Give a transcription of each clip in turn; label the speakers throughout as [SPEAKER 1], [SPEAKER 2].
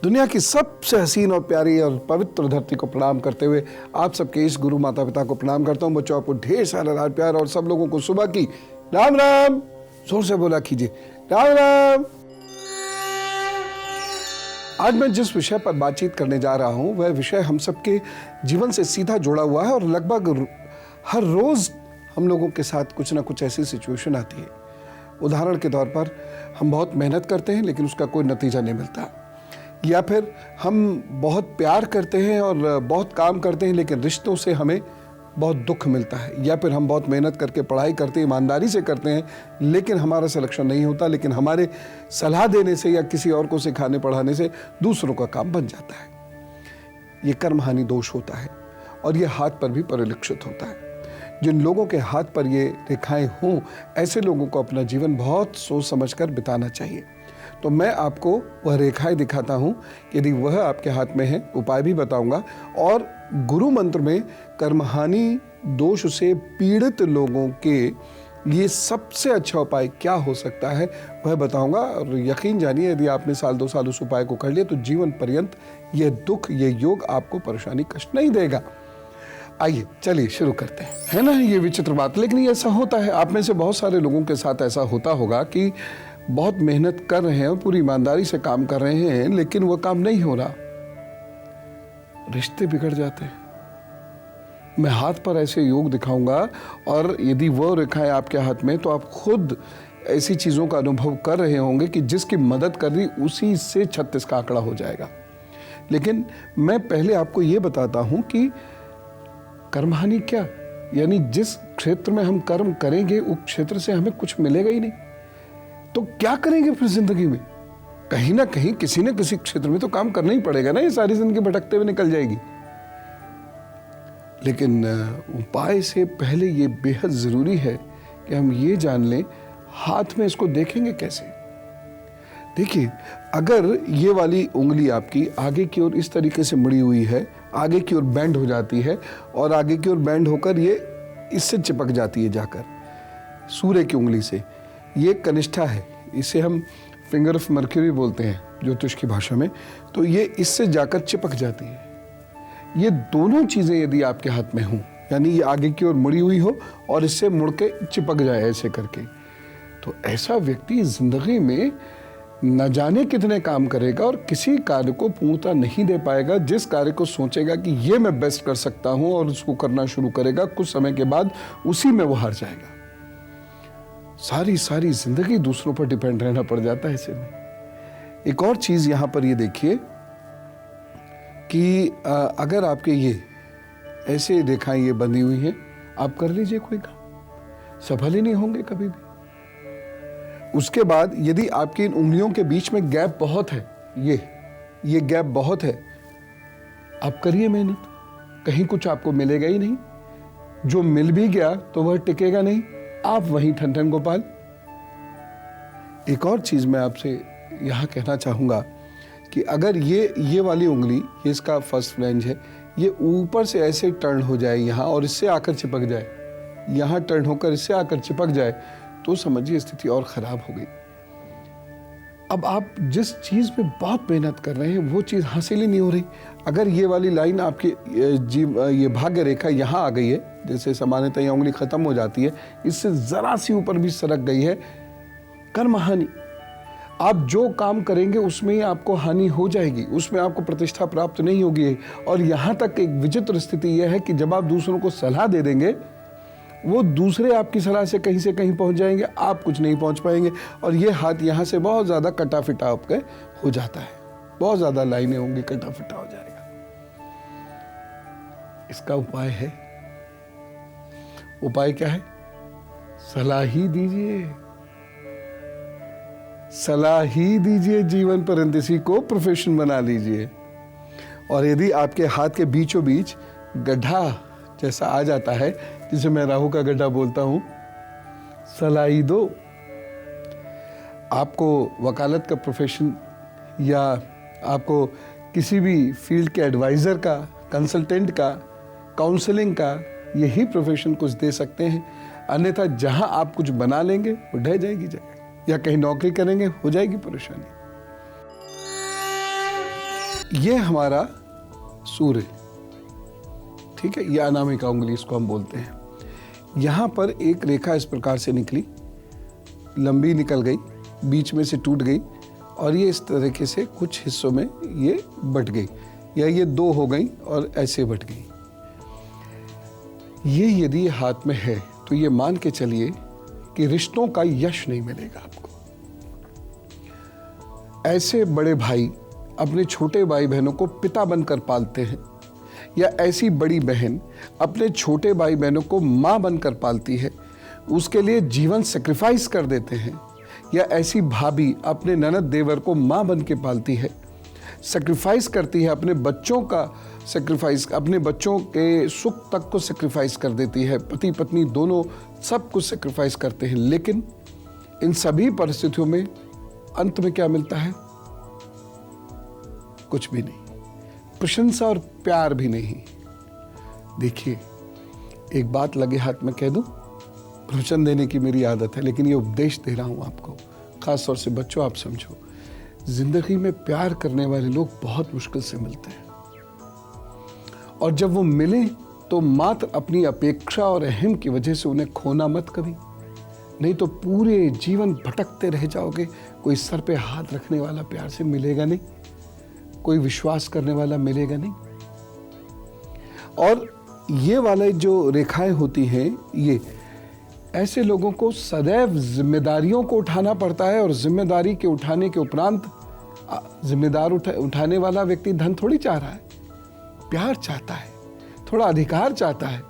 [SPEAKER 1] दुनिया की सबसे हसीन और प्यारी और पवित्र धरती को प्रणाम करते हुए आप सबके इस गुरु माता पिता को प्रणाम करता हूँ। बच्चों, आपको ढेर सारा लाड प्यार और सब लोगों को सुबह की राम राम। जोर से बोला कीजिए राम राम। आज मैं जिस विषय पर बातचीत करने जा रहा हूँ वह विषय हम सबके जीवन से सीधा जुड़ा हुआ है और लगभग हर रोज हम लोगों के साथ कुछ ना कुछ ऐसी सिचुएशन आती है। उदाहरण के तौर पर हम बहुत मेहनत करते हैं लेकिन उसका कोई नतीजा नहीं मिलता, या फिर हम बहुत प्यार करते हैं और बहुत काम करते हैं लेकिन रिश्तों से हमें बहुत दुख मिलता है, या फिर हम बहुत मेहनत करके पढ़ाई करते हैं, ईमानदारी से करते हैं लेकिन हमारा सिलेक्शन नहीं होता, लेकिन हमारे सलाह देने से या किसी और को सिखाने पढ़ाने से दूसरों का काम बन जाता है। ये कर्म हानि दोष होता है और ये हाथ पर भी परिलक्षित होता है। जिन लोगों के हाथ पर ये रेखाएं हों ऐसे लोगों को अपना जीवन बहुत सोच समझकर बिताना चाहिए। तो मैं आपको वह रेखाएं दिखाता हूं, यदि वह आपके हाथ में है उपाय भी बताऊंगा, और गुरु मंत्र में कर्महानि दोष से पीड़ित लोगों के लिए सबसे अच्छा उपाय क्या हो सकता है वह बताऊंगा। और यकीन जानिए, यदि आपने साल 2 साल उस उपाय को कर लिया तो जीवन पर्यंत यह दुख, यह योग आपको परेशानी कष्ट नहीं देगा। आइए चलिए शुरू करते हैं। है ना ये विचित्र बात, लेकिन ये ऐसा होता है। आप में से बहुत सारे लोगों के साथ ऐसा होता होगा कि बहुत मेहनत कर रहे हैं, पूरी ईमानदारी से काम कर रहे हैं लेकिन वो काम नहीं हो रहा, रिश्ते बिगड़ जाते हैं। मैं हाथ पर ऐसे योग दिखाऊंगा और यदि वो रेखाएं आपके हाथ में तो आप खुद ऐसी चीजों का अनुभव कर रहे होंगे कि जिसकी मदद कर रही उसी से 36 का आंकड़ा हो जाएगा। लेकिन मैं पहले आपको ये बताता हूं कि कर्महानि क्या, यानी जिस क्षेत्र में हम कर्म करेंगे उस क्षेत्र से हमें कुछ मिलेगा ही नहीं, तो क्या करेंगे फिर जिंदगी में? कहीं ना कहीं किसी न किसी क्षेत्र में तो काम करना ही पड़ेगा ना, ये सारी जिंदगी भटकते हुए निकल जाएगी। लेकिन उपाय से पहले ये बेहद जरूरी है कि हम ये जान लें हाथ में इसको देखेंगे कैसे। देखिए, अगर ये वाली उंगली आपकी आगे की ओर इस तरीके से मुड़ी हुई है, आगे की ओर बैंड हो जाती है और आगे की ओर बैंड होकर ये इससे चिपक जाती है जाकर सूर्य की उंगली से। ये कनिष्ठा है, इसे हम फिंगर ऑफ मर्क्यूरी बोलते हैं ज्योतिष की भाषा में। तो ये इससे जाकर चिपक जाती है। ये दोनों चीजें यदि आपके हाथ में हों, यानी ये आगे की ओर मुड़ी हुई हो और इससे मुड़ के चिपक जाए ऐसे करके, तो ऐसा व्यक्ति जिंदगी में न जाने कितने काम करेगा और किसी कार्य को पूर्णता नहीं दे पाएगा। जिस कार्य को सोचेगा कि ये मैं बेस्ट कर सकता हूं और उसको करना शुरू करेगा, कुछ समय के बाद उसी में वो हार जाएगा। सारी जिंदगी दूसरों पर डिपेंड रहना पड़ जाता है ऐसे में। एक और चीज यहां पर ये देखिए कि अगर आपके ये ऐसे रेखाएं ये बंधी हुई हैं, आप कर लीजिए कोई काम, सफल ही नहीं होंगे कभी भी। उसके बाद यदि आपकी इन उंगलियों के बीच में गैप बहुत है, ये गैप बहुत है, आप करिए मेहनत, कहीं कुछ आपको मिलेगा ही नहीं। जो मिल भी गया तो वह टिकेगा नहीं, आप वहीं ठन गोपाल। एक और चीज मैं आपसे यहां कहना चाहूंगा कि अगर ये वाली उंगली, ये इसका फर्स्ट फ्लैंज है, ये ऊपर से ऐसे टर्न हो जाए यहां और इससे आकर चिपक जाए, यहां टर्न होकर इससे आकर चिपक जाए, तो समझिए स्थिति और खराब हो गई। अब आप जिस चीज में बहुत मेहनत कर रहे हैं वो चीज हासिल ही नहीं हो रही। अगर ये वाली लाइन आपकी ये भाग्य रेखा यहाँ आ गई है, जैसे सामान्यतः ये उंगली खत्म हो जाती है, इससे जरा सी ऊपर भी सरक गई है, कर्म हानि। आप जो काम करेंगे उसमें ही आपको हानि हो जाएगी, उसमें आपको प्रतिष्ठा प्राप्त नहीं होगी। और यहाँ तक एक विचित्र स्थिति यह है कि जब आप दूसरों को सलाह दे देंगे, वो दूसरे आपकी सलाह से कहीं पहुंच जाएंगे, आप कुछ नहीं पहुंच पाएंगे। और ये हाथ यहाँ से बहुत ज्यादा कटा फिटा आपके हो जाता है, बहुत ज्यादा लाइनें होंगी, कटा फिटा हो जाएगा। इसका उपाय है, उपाय क्या है? सलाह ही दीजिए, सलाह ही दीजिए, जीवन पर्यंत इसी को प्रोफेशन बना लीजिए। और यदि आपके हाथ के बीचों बीच गड्ढा जैसा आ जाता है, जिसे मैं राहु का गड्ढा बोलता हूं, सलाह ही दो। आपको वकालत का प्रोफेशन या आपको किसी भी फील्ड के एडवाइजर का, कंसल्टेंट का, काउंसलिंग का, यही प्रोफेशन कुछ दे सकते हैं। अन्यथा जहां आप कुछ बना लेंगे वो ढह जाएगी जगह, या कहीं नौकरी करेंगे हो जाएगी परेशानी। ये हमारा सूर्य, ठीक है, ये अनामिका उंगली इसको हम बोलते हैं। यहाँ पर एक रेखा इस प्रकार से निकली, लंबी निकल गई, बीच में से टूट गई और ये इस तरीके से कुछ हिस्सों में ये बट गई, या ये दो हो गई और ऐसे बट गई। ये यदि हाथ में है तो ये मान के चलिए कि रिश्तों का यश नहीं मिलेगा आपको। ऐसे बड़े भाई अपने छोटे भाई बहनों को पिता बनकर पालते हैं, या ऐसी बड़ी बहन अपने छोटे भाई बहनों को माँ बनकर पालती है, उसके लिए जीवन सेक्रीफाइस कर देते हैं, या ऐसी भाभी अपने ननद देवर को माँ बन के पालती है, सेक्रीफाइस करती है, अपने बच्चों का सेक्रीफाइस, अपने बच्चों के सुख तक को सेक्रीफाइस कर देती है, पति पत्नी दोनों सब कुछ सेक्रीफाइस करते हैं। लेकिन इन सभी परिस्थितियों में अंत में क्या मिलता है? कुछ भी नहीं, प्रशंसा और प्यार भी नहीं। देखिए, एक बात लगे हाथ में कह दूं, प्रवचन देने की मेरी आदत है, लेकिन ये उपदेश दे रहा हूं आपको, खास तौर से बच्चों, आप समझो, जिंदगी में प्यार करने वाले लोग बहुत मुश्किल से मिलते हैं, और जब वो मिले तो मात्र अपनी अपेक्षा और अहम की वजह से उन्हें खोना मत कभी, नहीं तो पूरे जीवन भटकते रह जाओगे। कोई सर पे हाथ रखने वाला प्यार से मिलेगा नहीं, कोई विश्वास करने वाला मिलेगा नहीं। और ये वाले जो रेखाएं होती हैं, ये ऐसे लोगों को सदैव जिम्मेदारियों को उठाना पड़ता है, और जिम्मेदारी के उठाने के उपरांत जिम्मेदार उठाने वाला व्यक्ति धन थोड़ी चाह रहा है, प्यार चाहता है, थोड़ा अधिकार चाहता है,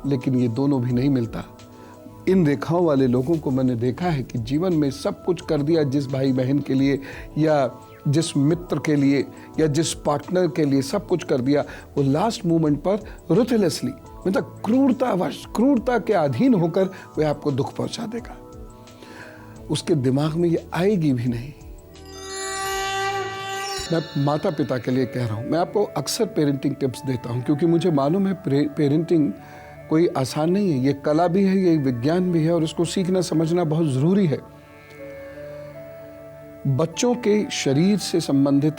[SPEAKER 1] लेकिन ये दोनों भी नहीं मिलता। इन रेखाओं वाले लोगों को मैंने देखा है कि जीवन में सब कुछ कर दिया, जिस भाई बहन के लिए या जिस मित्र के लिए या जिस पार्टनर के लिए सब कुछ कर दिया, वो लास्ट मोमेंट पर रुथलेसली, मतलब क्रूरता के अधीन होकर वह आपको दुख पहुंचा देगा। उसके दिमाग में ये आएगी भी नहीं। मैं माता पिता के लिए कह रहा हूं, मैं आपको अक्सर पेरेंटिंग टिप्स देता हूं, क्योंकि मुझे मालूम है पेरेंटिंग कोई आसान नहीं है, ये कला भी है, ये विज्ञान भी है, और इसको सीखना समझना बहुत जरूरी है। बच्चों के शरीर से संबंधित,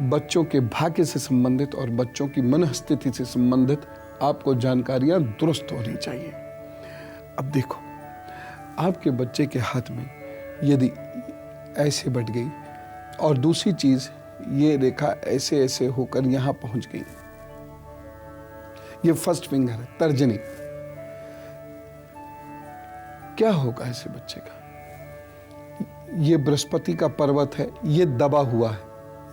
[SPEAKER 1] बच्चों के भाग्य से संबंधित और बच्चों की मनस्थिति से संबंधित आपको जानकारियां दुरुस्त होनी चाहिए। अब देखो, आपके बच्चे के हाथ में यदि ऐसे बट गई और दूसरी चीज ये रेखा ऐसे ऐसे होकर यहां पहुंच गई, ये फर्स्ट फिंगर है, तर्जनी, क्या होगा ऐसे बच्चे का? ये बृहस्पति का पर्वत है, ये दबा हुआ है,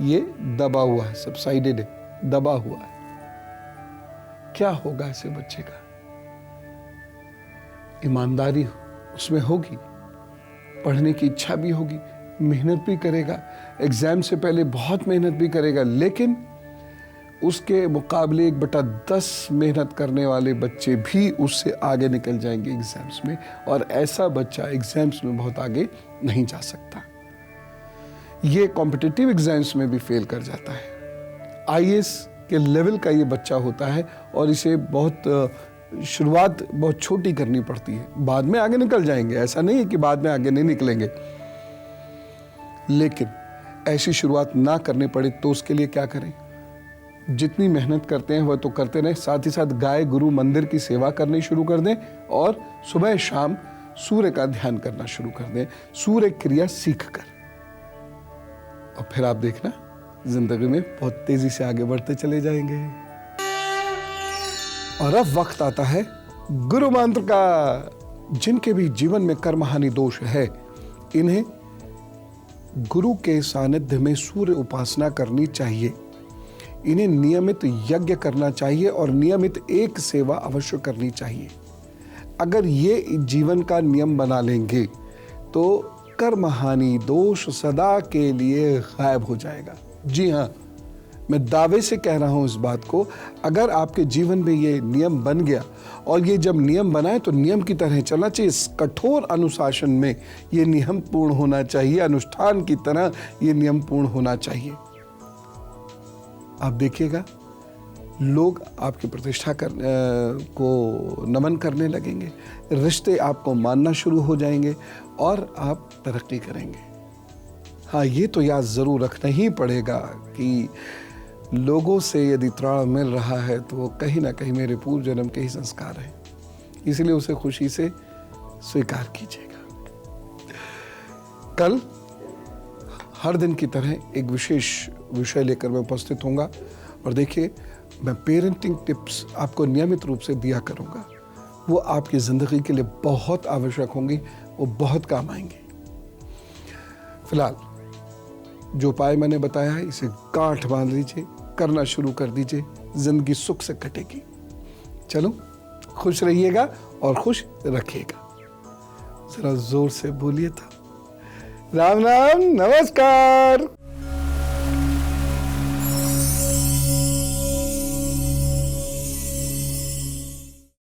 [SPEAKER 1] ये दबा हुआ है, सबसाइडेड है, दबा हुआ है। क्या होगा ऐसे बच्चे का? ईमानदारी उसमें होगी, पढ़ने की इच्छा भी होगी, मेहनत भी करेगा, एग्जाम से पहले बहुत मेहनत भी करेगा, लेकिन उसके मुकाबले 1/10 मेहनत करने वाले बच्चे भी उससे आगे निकल जाएंगे एग्जाम्स में, और ऐसा बच्चा एग्जाम्स में बहुत आगे नहीं जा सकता। ये कॉम्पिटिटिव एग्जाम्स में भी फेल कर जाता है। आईएएस के लेवल का ये बच्चा होता है, और इसे बहुत शुरुआत बहुत छोटी करनी पड़ती है, बाद में आगे निकल जाएंगे, ऐसा नहीं है कि बाद में आगे नहीं निकलेंगे, लेकिन ऐसी शुरुआत ना करनी पड़े तो उसके लिए क्या करें? जितनी मेहनत करते हैं वह तो करते रहें, साथ ही साथ गाय गुरु मंदिर की सेवा करनी शुरू कर दें, और सुबह शाम सूर्य का ध्यान करना शुरू कर दें, सूर्य क्रिया सीख कर, और फिर आप देखना जिंदगी में बहुत तेजी से आगे बढ़ते चले जाएंगे। और अब वक्त आता है गुरु मंत्र का। जिनके भी जीवन में कर्महानि दोष है, इन्हें गुरु के सानिध्य में सूर्य उपासना करनी चाहिए, इन्हें नियमित यज्ञ करना चाहिए और नियमित एक सेवा अवश्य करनी चाहिए। अगर ये जीवन का नियम बना लेंगे तो कर्महानि दोष सदा के लिए गायब हो जाएगा। जी हाँ, मैं दावे से कह रहा हूं इस बात को। अगर आपके जीवन में ये नियम बन गया, और ये जब नियम बनाए तो नियम की तरह चलना चाहिए, इस कठोर अनुशासन में ये नियम पूर्ण होना चाहिए, अनुष्ठान की तरह ये नियम पूर्ण होना चाहिए। आप देखिएगा, लोग आपकी प्रतिष्ठा को नमन करने लगेंगे, रिश्ते आपको मानना शुरू हो जाएंगे, और आप तरक्की करेंगे। हाँ, ये तो याद ज़रूर रखना ही पड़ेगा कि लोगों से यदि त्राण मिल रहा है तो वो कहीं ना कहीं मेरे पूर्व जन्म के ही संस्कार हैं, इसलिए उसे खुशी से स्वीकार कीजिएगा। कल हर दिन की तरह एक विशेष विषय लेकर मैं उपस्थित होऊंगा, और देखिए मैं पेरेंटिंग टिप्स आपको नियमित रूप से दिया करूंगा। वो आपकी ज़िंदगी के लिए बहुत आवश्यक होंगी, वो बहुत काम आएंगी। फिलहाल जो उपाय मैंने बताया है इसे गांठ बांध लीजिए, करना शुरू कर दीजिए, जिंदगी सुख से कटेगी। चलो, खुश रहिएगा और खुश रखिएगा। जरा जोर से बोलिए था, राम राम, नमस्कार।